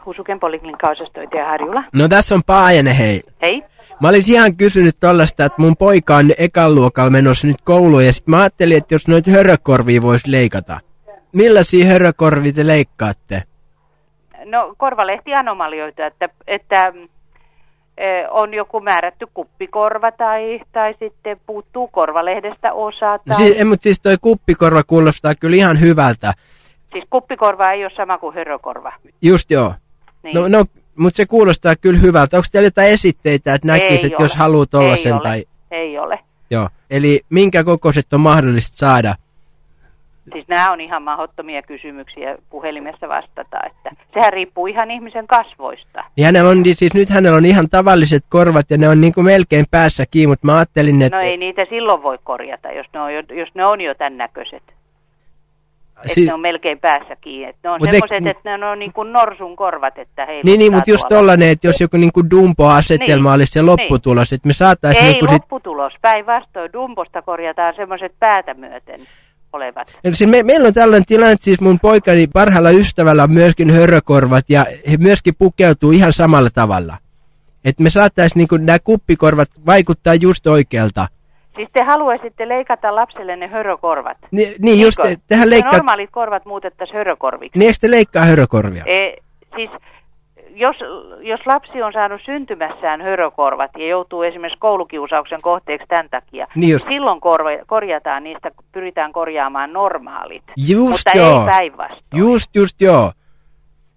Husuken poliklinikka-osastointia Harjula. No tässä on Paajanen, hei. Hei. Mä olisin ihan kysynyt tollaista, että mun poika on ekan luokalla menossa nyt kouluun ja sit mä ajattelin, että jos noita hörökorvia voisi leikata. Millaisia hörökorvia te leikkaatte? No korvalehtianomalioita, että on joku määrätty kuppikorva tai sitten puuttuu korvalehdestä osa. Tai... Mutta siis toi kuppikorva kuulostaa kyllä ihan hyvältä. Siis kuppikorva ei ole sama kuin hörökorva. Just joo. Niin. No, mutta se kuulostaa kyllä hyvältä. Onko teillä jotain esitteitä, että näkisit, jos haluaa tollasen? Ei ole. Joo. Eli minkä kokoiset on mahdollista saada? Siis nämä on ihan mahdottomia kysymyksiä puhelimessa vastata, että sehän riippuu ihan ihmisen kasvoista. Niin nyt hänellä on ihan tavalliset korvat ja ne on niin kuin melkein päässä kiinni, mutta mä ajattelin, että... No ei niitä silloin voi korjata, jos ne on jo tämän näköiset. Että ne on melkein päässä kiinni. Että ne on semmoiset, että ne on niin kuin norsun korvat, että heiluttaa Niin, mutta just tollainen, että jos joku niin kuin Dumbo-asetelma olisi se lopputulos, että me saataisiin... Ei lopputulos, päinvastoin. Dumbosta korjataan semmoiset päätä myöten olevat. Siis meillä on tällainen tilanne, että siis mun poikani parhaalla ystävällä on myöskin hörökorvat ja he myöskin pukeutuu ihan samalla tavalla. Että me saataisiin niin kuin nämä kuppikorvat vaikuttaa just oikealta. Siis te haluaisitte leikata lapselle ne hörökorvat? Niin just, tehän leikkaa... Normaalit korvat muutettaisiin hörökorviksi. Niin eikö te leikkaa hörökorvia? Siis jos lapsi on saanut syntymässään hörökorvat ja joutuu esimerkiksi koulukiusauksen kohteeksi tämän takia, niin silloin korjataan niistä, pyritään korjaamaan normaalit, mutta ei päinvastoin. Just joo.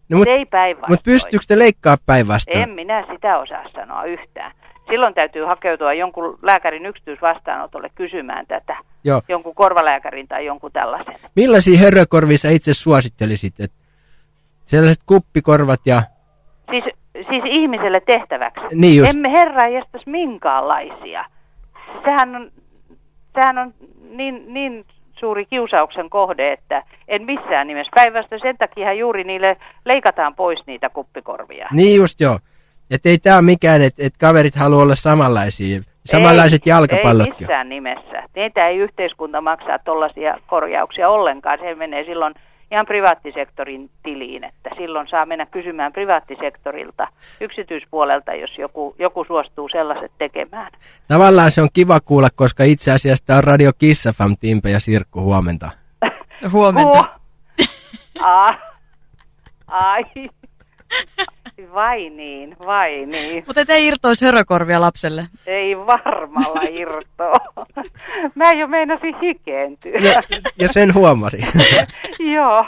No, ei päinvastoin. Mutta pystyykö te leikkaa päinvastoin? En minä sitä osaa sanoa yhtään. Silloin täytyy hakeutua jonkun lääkärin yksityisvastaanotolle kysymään tätä. Joo. Jonkun korvalääkärin tai jonkun tällaisen. Millaisia hörökorvia sä itse suosittelisit? Sellaiset kuppikorvat ja... Siis ihmiselle tehtäväksi. Niin emme herranjestas minkäänlaisia. Sehän on niin suuri kiusauksen kohde, että en missään nimessä. Päinvastoin sen takia juuri niille leikataan pois niitä kuppikorvia. Niin just joo. Että ei tää ole mikään, että kaverit haluaa olla samanlaisia. Samanlaiset jalkapallotkin. Ei missään nimessä. Niitä ei yhteiskunta maksaa tollaisia korjauksia ollenkaan. Se menee silloin ihan privaattisektorin tiliin, että silloin saa mennä kysymään privaattisektorilta, yksityispuolelta, jos joku suostuu sellaiset tekemään. Tavallaan se on kiva kuulla, koska itse asiassa tämä on Radio Kiss FM, Timpe ja Sirkku, huomenta. Huomenta. Ai. Vai niin. Mutta et ei irtoisi hörökorvia lapselle. Ei varmalla irtoa. Mä jo meinasin hikeentyä. Ja sen huomasin. Joo.